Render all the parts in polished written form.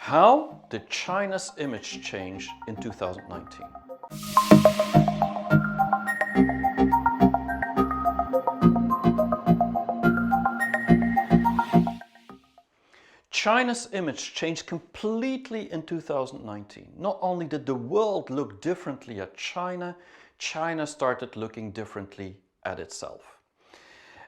How did China's image change in 2019? China's image changed completely in 2019. Not only did the world look differently at China, China started looking differently at itself.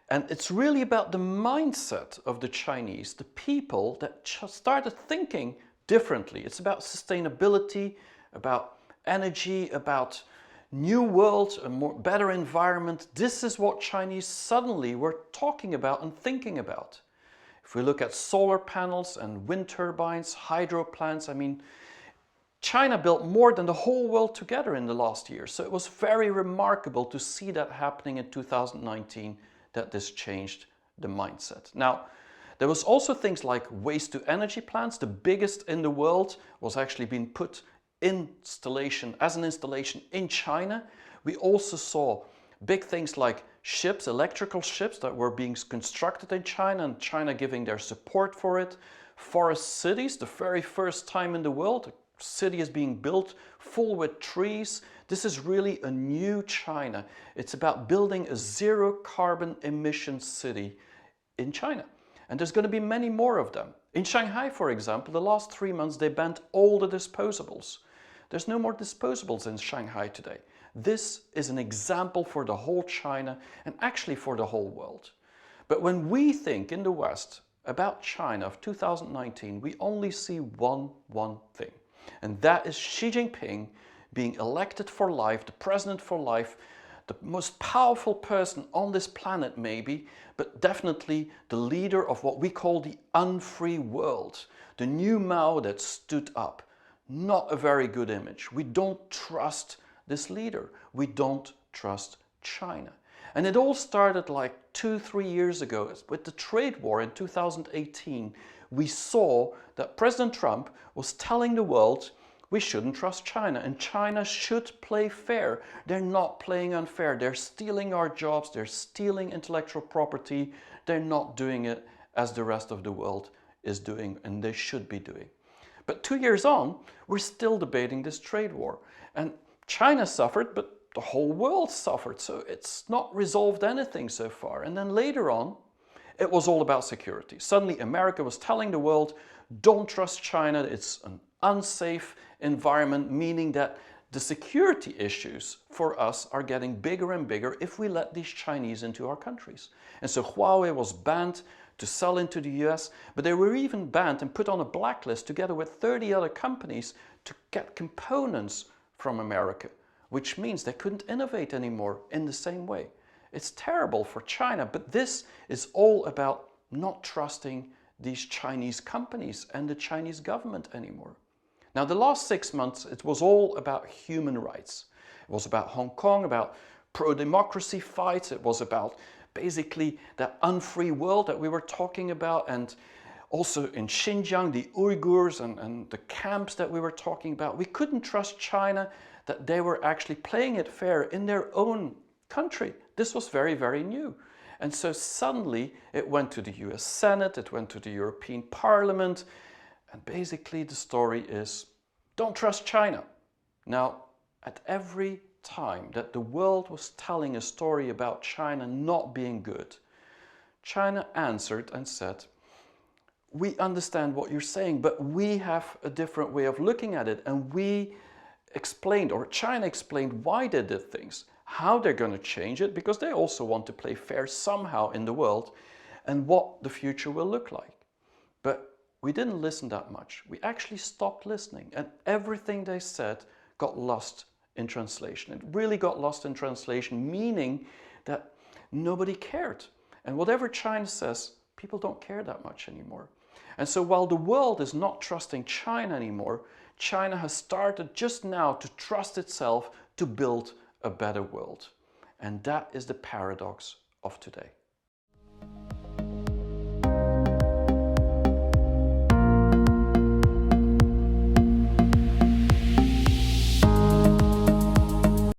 And it's really about the mindset of the Chinese, the people that started thinking differently. It's about sustainability, about energy, about new world, a better environment. This is what Chinese suddenly were talking about and thinking about. If we look at solar panels and wind turbines, hydro plants, China built more than the whole world together in the last year. So it was very remarkable to see that happening in 2019, that this changed the mindset. Now, there was also things like waste to energy plants. The biggest in the world was actually being put as an installation in China. We also saw big things like ships, electrical ships that were being constructed in China and China giving their support for it. Forest cities, the very first time in the world, a city is being built full with trees. This is really a new China. It's about building a zero carbon emission city in China. And there's going to be many more of them. In Shanghai, for example, the last 3 months they banned all the disposables. There's no more disposables in Shanghai today. This is an example for the whole China and actually for the whole world. But when we think in the West about China of 2019, we only see one thing. And that is Xi Jinping being elected for life, the president for life, the most powerful person on this planet maybe, but definitely the leader of what we call the unfree world. The new Mao that stood up. Not a very good image. We don't trust this leader. We don't trust China. And it all started like 2-3 years ago with the trade war in 2018. We saw that President Trump was telling the world we shouldn't trust China and China should play fair. They're not playing unfair. They're stealing our jobs. They're stealing intellectual property. They're not doing it as the rest of the world is doing and they should be doing. But 2 years on, we're still debating this trade war. And China suffered, but the whole world suffered. So it's not resolved anything so far. And then later on, it was all about security. Suddenly America was telling the world, don't trust China. It's an unsafe environment, meaning that the security issues for us are getting bigger and bigger if we let these Chinese into our countries. And so Huawei was banned to sell into the US, but they were even banned and put on a blacklist together with 30 other companies to get components from America, which means they couldn't innovate anymore in the same way. It's terrible for China, but this is all about not trusting these Chinese companies and the Chinese government anymore. Now, the last 6 months, it was all about human rights. It was about Hong Kong, about pro-democracy fights. It was about basically that unfree world that we were talking about, and also in Xinjiang, the Uyghurs and the camps that we were talking about. We couldn't trust China that they were actually playing it fair in their own country. This was very, very new. And so suddenly it went to the US Senate, it went to the European Parliament, and basically the story is, don't trust China. Now, at every time that the world was telling a story about China not being good, China answered and said, we understand what you're saying, but we have a different way of looking at it. And we explained, or China explained, why they did things, how they're going to change it, because they also want to play fair somehow in the world, and what the future will look like. But we didn't listen that much. We actually stopped listening, and everything they said got lost in translation. It really got lost in translation, meaning that nobody cared. And whatever China says, people don't care that much anymore. And so while the world is not trusting China anymore, China has started just now to trust itself to build a better world. And that is the paradox of today.